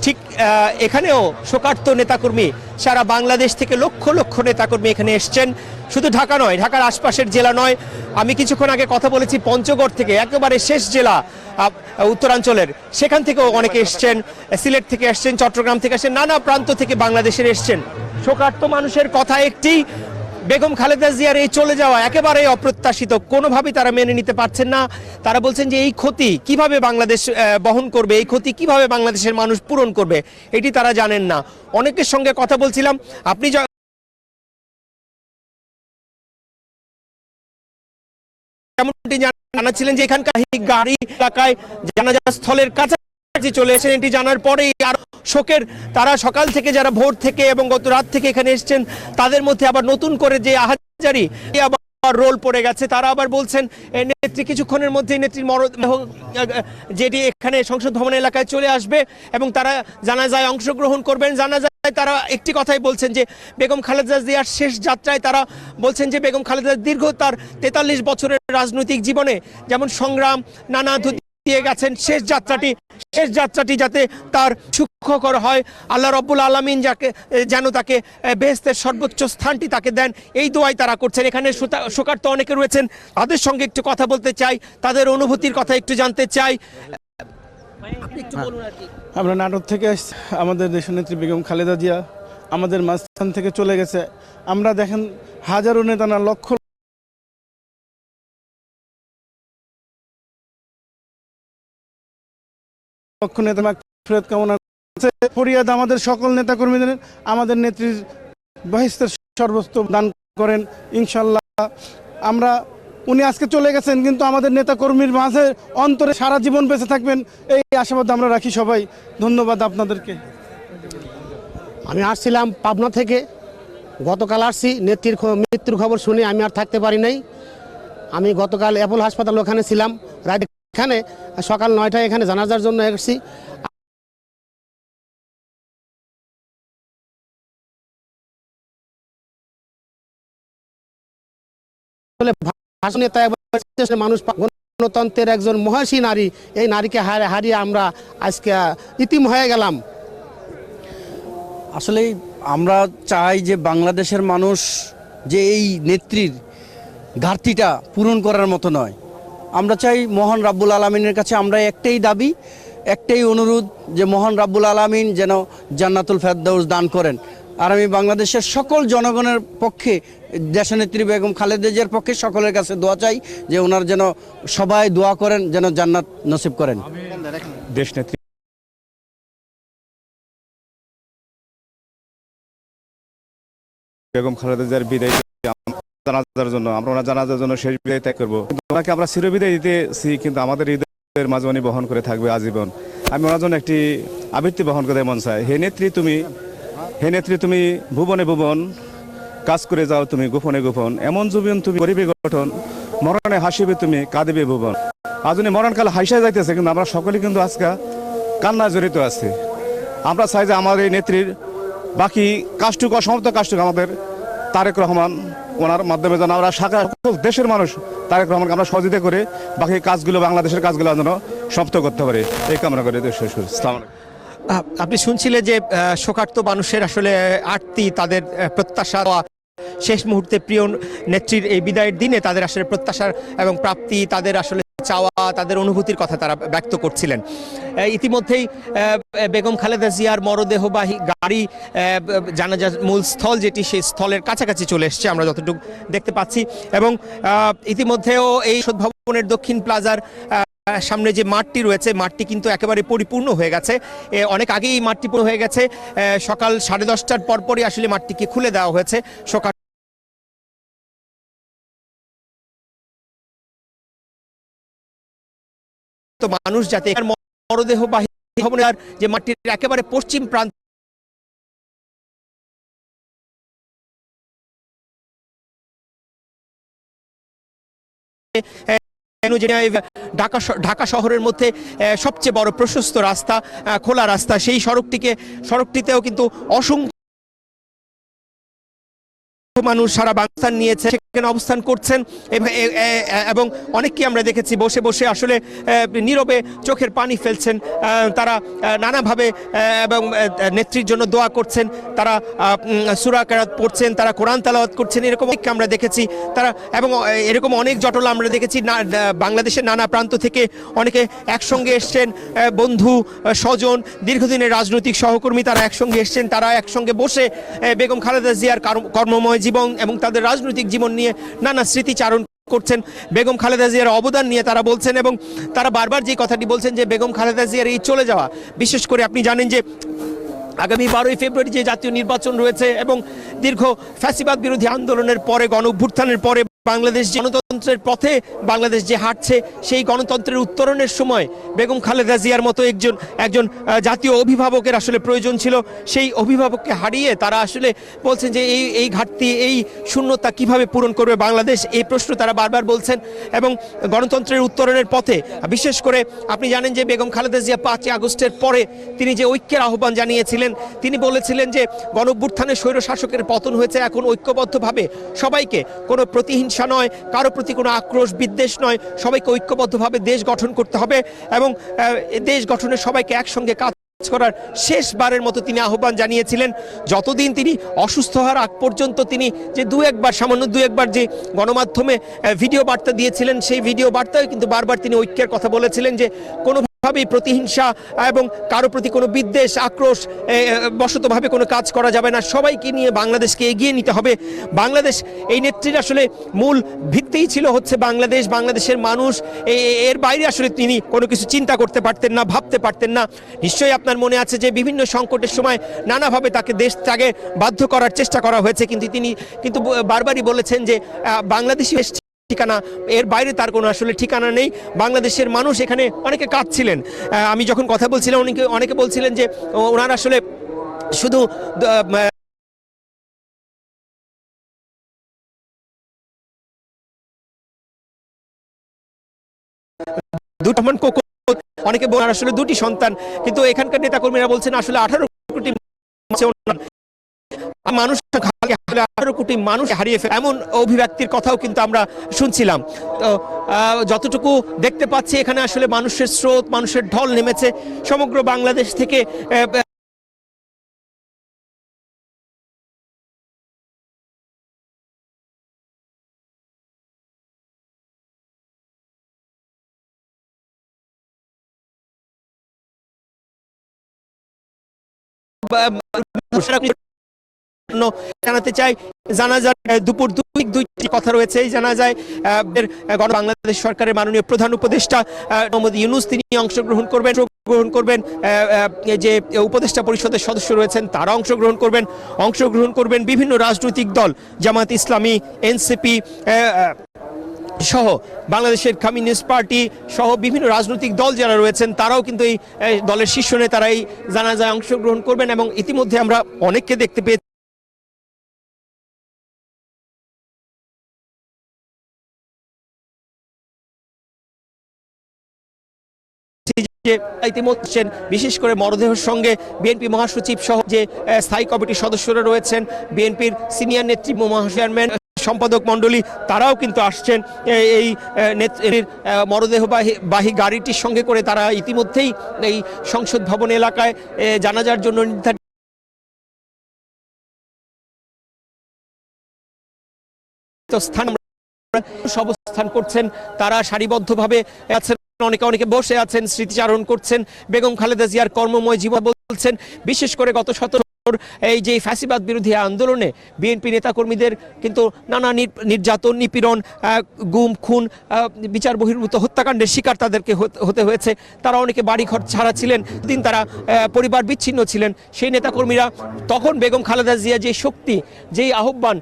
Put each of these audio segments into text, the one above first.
ঠিক এখানেও শোকার্ত নেতাকর্মী সারা বাংলাদেশ থেকে লক্ষ লক্ষ নেতাকর্মী এখানে এসছেন। শুধু ঢাকা নয়, ঢাকার আশপাশের জেলা নয়, আমি কিছুক্ষণ আগে কথা বলেছি পঞ্চগড় থেকে, একেবারে শেষ জেলা উত্তরাঞ্চলের, সেখান থেকেও অনেকে এসছেন, সিলেট থেকে এসছেন, চট্টগ্রাম থেকে এসছেন, নানা প্রান্ত থেকে বাংলাদেশের এসছেন। শোকার্ত মানুষের কথা একটি, বেগম খালেদা জিয়ার এই চলে যাওয়া একেবারে অপ্রত্যাশিত, কোনোভাবেই তারা মেনে নিতে পারছেন না। তারা বলছেন যে এই ক্ষতি কিভাবে বাংলাদেশ বহন করবে, এই ক্ষতি কিভাবে বাংলাদেশের মানুষ পূরণ করবে, এটি তারা জানেন না। অনেকের সঙ্গে কথা বলছিলাম, আপনি যেমনটি জানাচ্ছিলেন যে এখানকার গাড়ি এলাকায় জানাজা স্থলের কাছাকাছি চলে এসেছেন, এটি জানার পরেই আর শোকের, তারা সকাল থেকে যারা ভোর থেকে এবং গত রাত থেকে এখানে এসেছেন তাদের মধ্যে আবার নতুন করে যে আহাজারি আবার রোল পড়ে গেছে। তারা আবার বলছেন নেত্রী কিছুক্ষণের মধ্যেই নেত্রীর মরদেহ যেটি এখানে সংসদ ভবন এলাকায় চলে আসবে এবং তারা জানাজায় অংশগ্রহণ করবেন। জানাজায় তারা একটি কথাই বলছেন যে বেগম খালেদা জিয়ার শেষ যাত্রায় তারা বলছেন যে বেগম খালেদা দীর্ঘ তার 43 বছরের রাজনৈতিক জীবনে যেমন সংগ্রাম নানা দিয়ে গেছেন, শেষ যাত্রাটি যাতে তার সুখকর হয়, আল্লাহ রব্বুল আলামিন যেন তাকে বেহেশতের সর্বোচ্চ স্থানটি তাকে দেন, এই দোয়াই তারা করছেন। এখানে শোকার্ত অনেকে রয়েছেন, তাদের সঙ্গে একটু কথা বলতে চাই, তাদের অনুভূতির কথা একটু জানতে চাই। আমরা নাটোর থেকে আসছি, আমাদের দেশনেত্রী বেগম খালেদা জিয়া আমাদের মাঝখান থেকে চলে গেছে। আমরা দেখেন হাজারো নেতা না লক্ষ লক্ষ নেতা ফেরত কামনা করছে। ফরিয়াদ আমাদের সকল নেতা কর্মীদের আমাদের নেত্রীর বেহেশতের সর্বোচ্চ দান করেন ইনশাল্লাহ। আমরা উনি আজকে চলে গেছেন কিন্তু আমাদের নেতা কর্মীর মাঝে অন্তরে সারা জীবন বেঁচে থাকবেন এই আশাবাদ আমরা রাখি সবাই। ধন্যবাদ আপনাদেরকে। আমি আসছিলাম পাবনা থেকে, গতকাল আসছি, নেত্রীর মৃত্যুর খবর শুনে আমি আর থাকতে পারি নাই। আমি গতকাল অ্যাপল হাসপাতাল ওখানে ছিলাম, রাত এখানে সকাল 9টায় এখানে জানাজার জন্য এসেছি। মানুষ গণতন্ত্রের একজন মহাশী নারী, এই নারীকে হারিয়ে আমরা আজকে ইতিম হয়ে গেলাম। আসলে আমরা চাই যে বাংলাদেশের মানুষ যে এই নেত্রীর ঘাটতিটা পূরণ করার মতো নয়। আমরা চাই মহান রাব্বুল আলামিনের কাছে আমরা একটাই দাবি, একটাই অনুরোধ যে মহান রাব্বুল আলামিন যেন জান্নাতুল ফেরদাউস দান করেন। আর আমি বাংলাদেশের সকল জনগণের পক্ষে, দেশনেত্রী বেগম খালেদা জিয়ার পক্ষে সকলের কাছে দোয়া চাই যে ওনার যেন সবাই দোয়া করেন, যেন জান্নাত নসিব করেন। দেশনেত্রী বেগম খালেদা জিয়ার বিদায় জানাজার জন্য আমরা ওনার জানাজার জন্য শেষ বিদায় ত্যাগ করবো, ওনাকে আমরা চিরবিদায় দিতেছি, কিন্তু আমাদের হৃদয়ের মাঝে উনি বহন করে থাকবে আজীবন। আমি ওনার জন্য একটি আবৃত্তি বহন করতে মন চাই। হে নেত্রী তুমি ভুবনে ভুবন কাজ করে যাও, তুমি গোপনে গোপন, এমন জীবন তুমি করিবে গঠন, মরণে হাসিবে তুমি কাঁদিবে ভুবন। আজ উনি মরণকাল হাসিয়া যাইতেছে, কিন্তু আমরা সকলে কিন্তু আজকে কান্না জড়িত আছি। আমরা চাই যে আমাদের এই নেত্রীর বাকি কাজটুকু, অসমাপ্ত কাজটুকু আমাদের তারেক রহমান ওনার মাধ্যমে যেন আমরা সকল দেশের মানুষ তারেক রহমানকে আমরা সহযোগিতা করে বাকি কাজগুলো, বাংলাদেশের কাজগুলো যেন সমাপ্ত করতে পারি, এই কামনা করে শেষ করি। আপনি শুনছিলেন যে শোকার্ত মানুষের আসলে আরতি, তাদের প্রত্যাশা, শেষ মুহূর্তে প্রিয় নেত্রীর এই বিদায়ের দিনে তাদের আসলে প্রত্যাশার এবং প্রাপ্তি, তাদের আসলে চাওয়া, তাদের অনুভূতির কথা তারা ব্যক্ত করছিলেন। ইতিমধ্যেই বেগম খালেদা জিয়ার মরদেহবাহী গাড়ি জানাজার মূল স্থল যেটি, সেই স্থলের কাছাকাছি চলে এসছে আমরা যতটুকু দেখতে পাচ্ছি। এবং ইতিমধ্যেও এই সংসদ ভবনের দক্ষিণ প্লাজার সামনে যে মাঠটি রয়েছে, মাঠটি কিন্তু একেবারে পরিপূর্ণ হয়ে গেছে, অনেক আগেই মাঠটি পূর্ণ হয়ে গেছে। সকাল 10:30টার পরপরই আসলে মাঠটিকে খুলে দেওয়া হয়েছে। সকাল মানুষ যাতে মরদেহবাহী ভবনের যে মাঠটির একেবারে পশ্চিম প্রান্ত ঢাকা শহরের মধ্যে সবচেয়ে বড় প্রশস্ত রাস্তা, খোলা রাস্তা, সেই সড়কটিতেও কিন্তু অসংখ্য মানুষ সারা বাংলাদেশ নিয়েছে। এখানে অবস্থান করছেন এবং অনেককে আমরা দেখেছি বসে বসে আসলে নীরবে চোখের পানি ফেলছেন। তারা নানাভাবে এবং নেত্রীর জন্য দোয়া করছেন, তারা সূরা কেরাত পড়ছেন, তারা কোরআন তেলাওয়াত করছেন, এরকম অনেককে আমরা দেখেছি। তারা এবং এরকম অনেক জটলা আমরা দেখেছি বাংলাদেশের নানা প্রান্ত থেকে অনেকে একসঙ্গে এসছেন, বন্ধু স্বজন দীর্ঘদিনের রাজনৈতিক সহকর্মী তারা একসঙ্গে এসছেন, তারা একসঙ্গে বসে বেগম খালেদা জিয়ার কর্মময় জীবন এবং তাদের রাজনৈতিক জীবন নিয়ে নানা স্মৃতিচারণ করছেন, বেগম খালেদা জিয়ার অবদান নিয়ে তারা বলছেন এবং তারা বারবার যে কথাটি বলছেন যে বেগম খালেদা জিয়ার এই চলে যাওয়া, বিশেষ করে আপনি জানেন যে আগামী 12ই ফেব্রুয়ারি যে জাতীয় নির্বাচন রয়েছে এবং দীর্ঘ ফ্যাসিবাদ বিরোধী আন্দোলনের পরে গণঅভ্যুত্থানের পরে বাংলাদেশ যে গণতন্ত্রের পথে বাংলাদেশ যে হাঁটছে, সেই গণতন্ত্রের উত্তরণের সময় বেগম খালেদা জিয়ার মতো একজন জাতীয় অভিভাবকের আসলে প্রয়োজন ছিল। সেই অভিভাবককে হারিয়ে তারা আসলে বলছেন যে এই ঘাটতি, এই শূন্যতা কিভাবে পূরণ করবে বাংলাদেশ, এই প্রশ্ন তারা বারবার বলছেন। এবং গণতন্ত্রের উত্তরণের পথে বিশেষ করে আপনি জানেন যে বেগম খালেদা জিয়া 5ই আগস্টের পরে তিনি যে ঐক্যের আহ্বান জানিয়েছিলেন, তিনি বলেছিলেন যে গণঅভ্যুত্থানে স্বৈরশাসকের পতন হয়েছে, এখন ঐক্যবদ্ধভাবে সবাইকে কোনো প্রতিহিংসা নয়, কারো প্রতি কোনো আক্রোশ বিদ্বেষ নয়, সবাইকে ঐক্যবদ্ধভাবে দেশ গঠন করতে হবে এবং দেশ গঠনে সবাইকে একসঙ্গে কাজ করার শেষবারের মতো তিনি আহ্বান জানিয়েছিলেন। যতদিন তিনি অসুস্থ হওয়ার আগ পর্যন্ত তিনি যে সামান্য দু একবার যে গণমাধ্যমে ভিডিও বার্তা দিয়েছিলেন, সেই ভিডিও বার্তায় কিন্তু বারবার তিনি ঐক্যের কথা বলেছিলেন যে কোনোভাবেই প্রতিহিংসা এবং কারো প্রতি কোনো বিদ্বেষ আক্রোশ বশতভাবে কোনো কাজ করা যাবে না, সবাইকে নিয়ে বাংলাদেশকে এগিয়ে নিতে হবে। বাংলাদেশ এই নেত্রীর আসলে মূল ভিত্তিই ছিল হচ্ছে বাংলাদেশের মানুষ, এর বাইরে আসলে তিনি কোনো কিছু চিন্তা করতে পারতেন না, ভাবতে পারতেন না। নিশ্চয়ই আপনার মনে আছে যে বিভিন্ন সংকটের সময় নানাভাবে তাকে দেশ ত্যাগে বাধ্য করার চেষ্টা করা হয়েছে, কিন্তু বারবারই বলেছেন যে বাংলাদেশি ঠিকানা, এর বাইরে তার কোনো আসলে ঠিকানা নেই। বাংলাদেশের মানুষ এখানে অনেকে কাঁদছিলেন, আমি যখন কথা বলছিলাম অনেকে বলছিলেন যে ওনার আসলে শুধু অনেকে বলার আসলে দুটি সন্তান, কিন্তু এখানকার নেতাকর্মীরা বলছেন আসলে 18 কোটি মানুষ 18 কোটি মানুষ হারিয়ে ফেলে, এমন অভিব্যক্তির কথাও কিন্তু আমরা শুনছিলাম। তো যতটুকু দেখতে পাচ্ছি এখানে আসলে মানুষের স্রোত, মানুষের ঢল নেমেছে সমগ্র বাংলাদেশ থেকে। জানাতে চাই জানাজার দুপুর দুইটি কথা রয়েছে। এই জানাজায় বাংলাদেশ সরকারের মাননীয় প্রধান উপদেষ্টা মোহাম্মদ ইউনূস তিনি অংশগ্রহণ করবেন, যে উপদেষ্টা পরিষদের সদস্য রয়েছেন তারা অংশগ্রহণ করবেন বিভিন্ন রাজনৈতিক দল, জামাত ইসলামী, এনসিপি সহ বাংলাদেশের কমিউনিস্ট পার্টি সহ বিভিন্ন রাজনৈতিক দল যারা রয়েছেন তারাও কিন্তু এই দলের শীর্ষ নেতারা এই জানাজায় অংশগ্রহণ করবেন। এবং ইতিমধ্যে আমরা অনেককে দেখতে পেয়েছি ইতিমধ্যে বিশেষ করে মরদেহের সঙ্গে বিএনপি মহাসচিব সহ যে স্থায়ী কমিটির সদস্যরা রয়েছেন, বিএনপির সিনিয়র নেত্রী মহাচেয়ারম্যান, সম্পাদক মণ্ডলী তারাও কিন্তু আসছেন এই নেত্রীর মরদেহবাহী গাড়িটির সঙ্গে করে। তারা ইতিমধ্যেই এই সংসদ ভবন এলাকায় জানাজার জন্য নির্ধারিত স্থান অবস্থান করছেন, তারা সারিবদ্ধভাবে আছেন, অনেকে বসে আছেন, স্মৃতিচারণ করছেন, বেগম খালেদা জিয়ার কর্মময় জীবন বলছেন। বিশেষ করে গত 17 এই যে ফ্যাসিবাদ বিরোধী আন্দোলনে বিএনপি নেতাকর্মীদের কিন্তু নানা নির্যাতন, নিপীড়ন, গুম, খুন, বিচার বহির্ভূত হত্যাকাণ্ডের শিকার তাদেরকে হতে হয়েছে। তারা অনেকে বাড়িঘর ছাড়া ছিলেন, দিন তারা পরিবার বিচ্ছিন্ন ছিলেন। সেই নেতাকর্মীরা তখন বেগম খালেদা জিয়া যে শক্তি, যেই আহ্বান,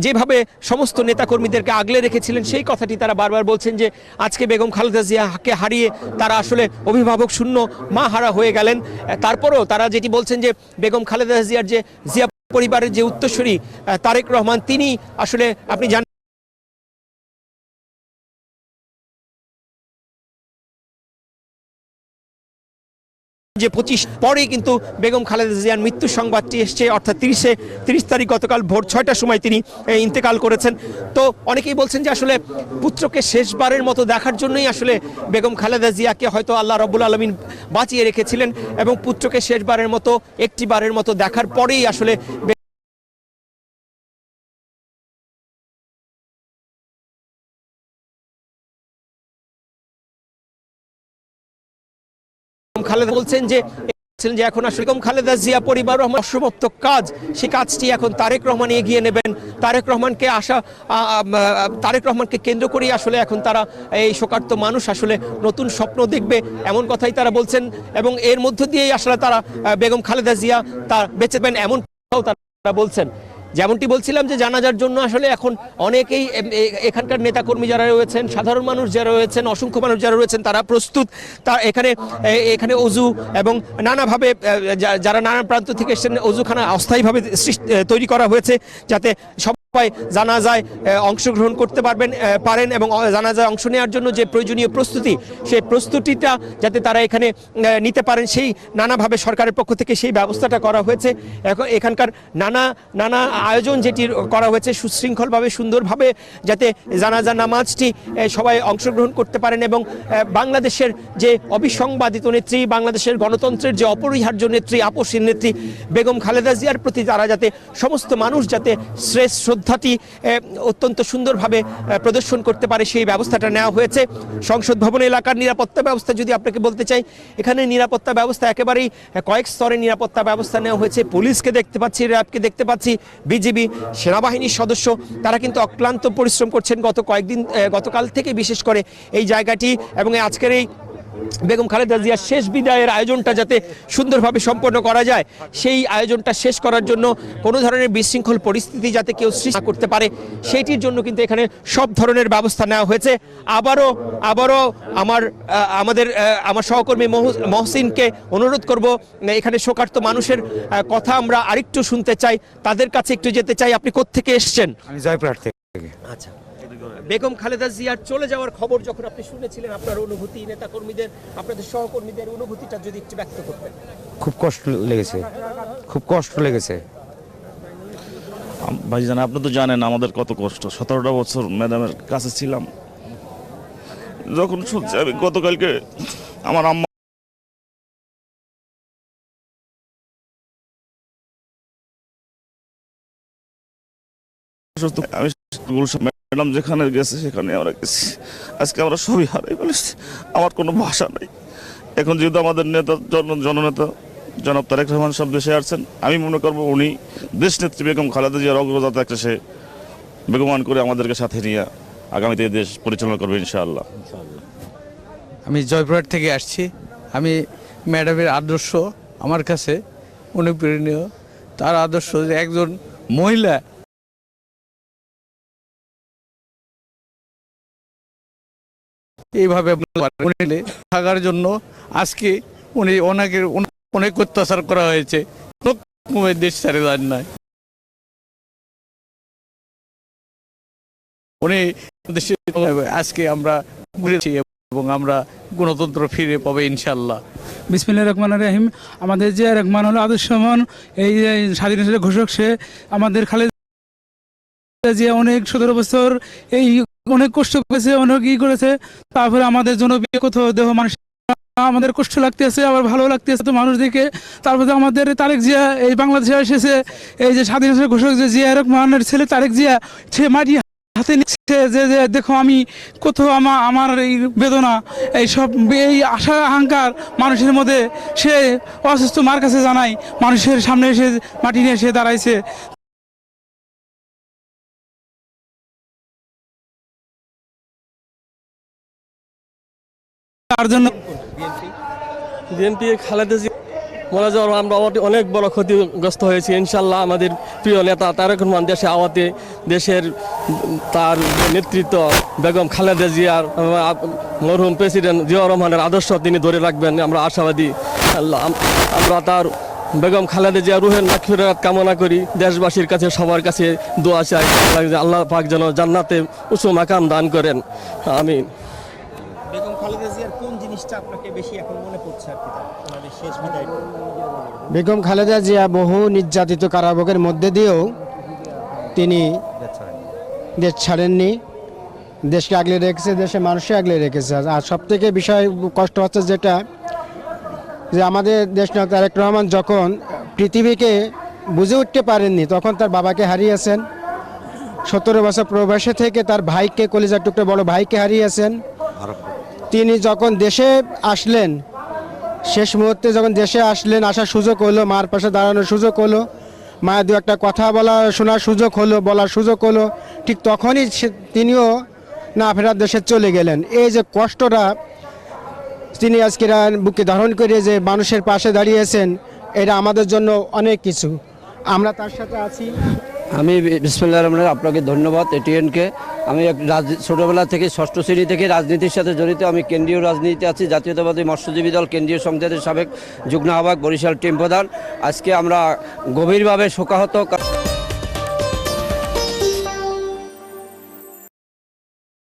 যেভাবে সমস্ত নেতাকর্মীদেরকে আগলে রেখেছিলেন, সেই কথাটি তারা বারবার বলছেন যে আজকে বেগম খালেদা জিয়াকে হারিয়ে তারা আসলে অভিভাবক শূন্য মা হারা হয়ে গেলেন। তারপরও তারা যেটি বলছেন যে বেগম খালেদা জিয়ার যে জিয়া পরিবারের যে উত্তরসূরি তারেক রহমান, তিনি আসলে আপনি জানেন যে 25 পরেই কিন্তু বেগম খালেদা জিয়ার মৃত্যুর সংবাদটি এসছে, অর্থাৎ 30 তারিখ গতকাল ভোর 6টার সময় তিনি ইন্তেকাল করেছেন। তো অনেকেই বলছেন যে আসলে পুত্রকে শেষবারের মতো দেখার জন্যই আসলে বেগম খালেদা জিয়াকে হয়তো আল্লাহ রাব্বুল আলামিন বাঁচিয়ে রেখেছিলেন এবং পুত্রকে শেষবারের মতো একটিবারের মতো দেখার পরেই আসলে খালেদা বলছেন যে এখন আসলে বেগম খালেদা জিয়া পরিবার রহমান অসমাপ্ত কাজ, সেই কাজটি এখন তারেক রহমান এগিয়ে নেবেন। তারেক রহমানকে কেন্দ্র করেই আসলে এখন তারা এই শোকার্ত মানুষ আসলে নতুন স্বপ্ন দেখবে, এমন কথাই তারা বলছেন এবং এর মধ্য দিয়েই আসলে তারা বেগম খালেদা জিয়া তা বেঁচে যাবেন এমন কথাও তারা বলছেন। যেমনটি বলছিলাম যে জানাজার জন্য আসলে এখন অনেকেই এখানকার নেতাকর্মী যারা রয়েছেন, সাধারণ মানুষ যারা রয়েছেন, অসংখ্য মানুষ যারা রয়েছেন তারা প্রস্তুত। তা এখানে অজু এবং নানাভাবে যারা নানা প্রান্ত থেকে এসেছেন অজুখানা অস্থায়ীভাবে তৈরি করা হয়েছে যাতে সবাই জানাজায় অংশগ্রহণ করতে পারেন এবং জানাজায় অংশ নেওয়ার জন্য যে প্রয়োজনীয় প্রস্তুতি, সেই প্রস্তুতিটা যাতে তারা এখানে নিতে পারেন সেই নানাভাবে সরকারের পক্ষ থেকে সেই ব্যবস্থাটা করা হয়েছে। এখানকার নানা আয়োজন যেটি করা হয়েছে সুশৃঙ্খলভাবে সুন্দরভাবে যাতে জানাজা নামাজটি সবাই অংশগ্রহণ করতে পারেন এবং বাংলাদেশের যে অবিসংবাদিত নেত্রী, বাংলাদেশের গণতন্ত্রের যে অপরিহার্য নেত্রী, আপসীর নেত্রী বেগম খালেদা জিয়ার প্রতি তারা যাতে সমস্ত মানুষ যাতে শ্রদ্ধাটি অত্যন্ত সুন্দরভাবে প্রদর্শন করতে পারে সেই ব্যবস্থাটা নেওয়া হয়েছে। সংসদ ভবন এলাকার নিরাপত্তা ব্যবস্থা যদি আপনাকে বলতে চাই, এখানে নিরাপত্তা ব্যবস্থা একেবারেই কয়েক স্তরে নিরাপত্তা ব্যবস্থা নেওয়া হয়েছে। পুলিশকে দেখতে পাচ্ছি, র্যাবকে দেখতে পাচ্ছি, বিজিবি, সেনাবাহিনীর সদস্য তারা কিন্তু অক্লান্ত পরিশ্রম করছেন গতকাল থেকে বিশেষ করে এই জায়গাটি এবং আজকের এই বেগম খালেদা জিয়ার শেষ বিদায়ের আয়োজনটা যাতে সুন্দরভাবে সম্পন্ন করা যায়, সেই আয়োজনটা শেষ করার জন্য কোনো ধরনের বিশৃঙ্খল পরিস্থিতি যাতে কেউ সৃষ্টি না করতে পারে সেইটির জন্য কিন্তু এখানে সব ধরনের ব্যবস্থা নেওয়া হয়েছে। আবারও আমার সহকর্মী মহসিনকে অনুরোধ করব, এখানে শোকার্ত মানুষের কথা আমরা আরেকটু শুনতে চাই, তাদের কাছে একটু যেতে চাই। আপনি কোত্থেকে এসছেন? আমি জয়পুরহাট থেকে। আচ্ছা, বেগম খালেদা জিয়ার চলে যাওয়ার খবর যখন আপনি শুনেছিলেন, আপনার অনুভূতি, নেতাকর্মীদের, আপনাদের সহকর্মীদের অনুভূতিটা যদি একটু ব্যক্ত করতেন। খুব কষ্ট লেগেছে। ভাইজান, আপনি তো জানেন আমাদের কত কষ্ট। 17টা বছর ম্যাডামের কাছে ছিলাম। যখন শুনছি আমি গতকালকে আমার আম্মা আমি ম্যাডাম যেখানে গেছে সেখানে আমরা গেছি। আজকে আমরা সবই হারাই ফেলেছি, আমার কোনো ভাষা নেই। এখন যেহেতু আমাদের নেতা জননেতা জনাব তারেক রহমান সব দেশে আসছেন, আমি মনে করবো উনি দেশ নেত্রী বেগম খালেদা জিয়ার অগ্রযাত্রা একটা সে বেগমান করে আমাদেরকে সাথে নিয়ে আগামীতে দেশ পরিচালনা করবে ইনশাআল্লাহ। আমি জয়পুরহাট থেকে আসছি। আমি ম্যাডামের আদর্শ আমার কাছে অনুপ্রেরণীয়। তার আদর্শ যে একজন মহিলা এইভাবে থাকার জন্য আজকে ওনাকে অনেক অত্যাচার করা হয়েছে, দেশ ছেড়ে যান নাই। উনি দেশে আজকে আমরা ঘুরেছি এবং আমরা গণতন্ত্র ফিরে পাবো ইনশাল্লাহ। বিসমিল্লাহির রহমানির রহিম। আমাদের যে রহমান হলো আদর্শমান, এই স্বাধীনতার ঘোষক, সে আমাদের খালেদা জিয়া অনেক 17 বছর এই অনেক কষ্ট করেছে, অনেক করেছে। তারপরে আমাদের জন্য কোথাও দেহ মানুষ আমাদের কষ্ট লাগতেছে, আবার ভালো লাগতেছে তো মানুষ দেখে। তারপরে আমাদের তারেক জিয়া এই বাংলাদেশে এসেছে, এই যে স্বাধীনতার ঘোষক যে জিয়া রহমানের ছেলে তারেক জিয়া, সে মাটি হাতে নিচ্ছে যে দেখো আমি কোথাও আমার এই বেদনা, এই সব এই আশা আকাঙ্ক্ষার মানুষের মধ্যে সে অসুস্থ মার কাছে জানাই, মানুষের সামনে এসে মাটি নিয়ে সে দাঁড়াইছে। তার জন্য বিএনপি খালেদা জিয়া মারা যাওয়ার আমরা অনেক বড় ক্ষতিগ্রস্ত হয়েছি। ইনশাল্লাহ আমাদের প্রিয় নেতা তারেক রহমান দেশে আওয়াতে দেশের তার নেতৃত্ব বেগম খালেদা জিয়ার মরহুম প্রেসিডেন্ট জিয়াউর রহমানের আদর্শ তিনি ধরে রাখবেন, আমরা আশাবাদী। আমরা তার বেগম খালেদা জিয়া রুহের মাগফিরাত কামনা করি। দেশবাসীর কাছে সবার কাছে দোয়া চাই, আল্লাহ পাক যেন জান্নাতে উঁচু মাকাম দান করেন। আমিন। বেগম খালেদা জিয়ার কোন জিনিসটা আপনাকে বেশি এখন মনে পড়ছে আর কি ওনাদের শেষ বিদায়? বেগম খালেদা জিয়া বহু নির্যাতিত কারাভোগের মধ্যে দিয়েও তিনি দেশ ছাড়েননি, দেশকে আগলে রেখেছে, দেশের মানুষকে আগলে রেখেছে। আর সব থেকে বিষয় কষ্ট হচ্ছে যেটা, যে আমাদের দেশনায়ক তারেক রহমান যখন পৃথিবীকে বুঝে উঠতে পারেননি তখন তার বাবাকে হারিয়েছেন, 17 বছর প্রবাসে থেকে তার ভাইকে, কলিজার টুকরো বড় ভাইকে হারিয়েছেন। তিনি যখন দেশে আসলেন, শেষ মুহূর্তে যখন দেশে আসলেন, আসার সুযোগ হলো, মার পাশে দাঁড়ানোর সুযোগ হলো, মায়ের দু একটা কথা শোনার সুযোগ হলো, বলার সুযোগ হলো, ঠিক তখনই তিনিও না ফেরার দেশে চলে গেলেন। এই যে কষ্টটা তিনি আজকে বুকে ধারণ করে যে মানুষের পাশে দাঁড়িয়েছেন, এটা আমাদের জন্য অনেক কিছু। আমরা তার সাথে আছি। আমি বিসমিল্লাহির রহমানির রহিম, আপনাকে ধন্যবাদ এটিএনকে। আমি ছোটোবেলা থেকে 6ষ্ঠ শ্রেণী থেকে রাজনীতির সাথে জড়িত। আমি কেন্দ্রীয় রাজনীতিতে আছি, জাতীয়তাবাদী মৎস্যজীবী দল কেন্দ্রীয় সংসদের সাবেক যুগ্ম আহ্বায়ক, বরিশাল টিম প্রধান। আজকে আমরা গভীরভাবে শোকাহত।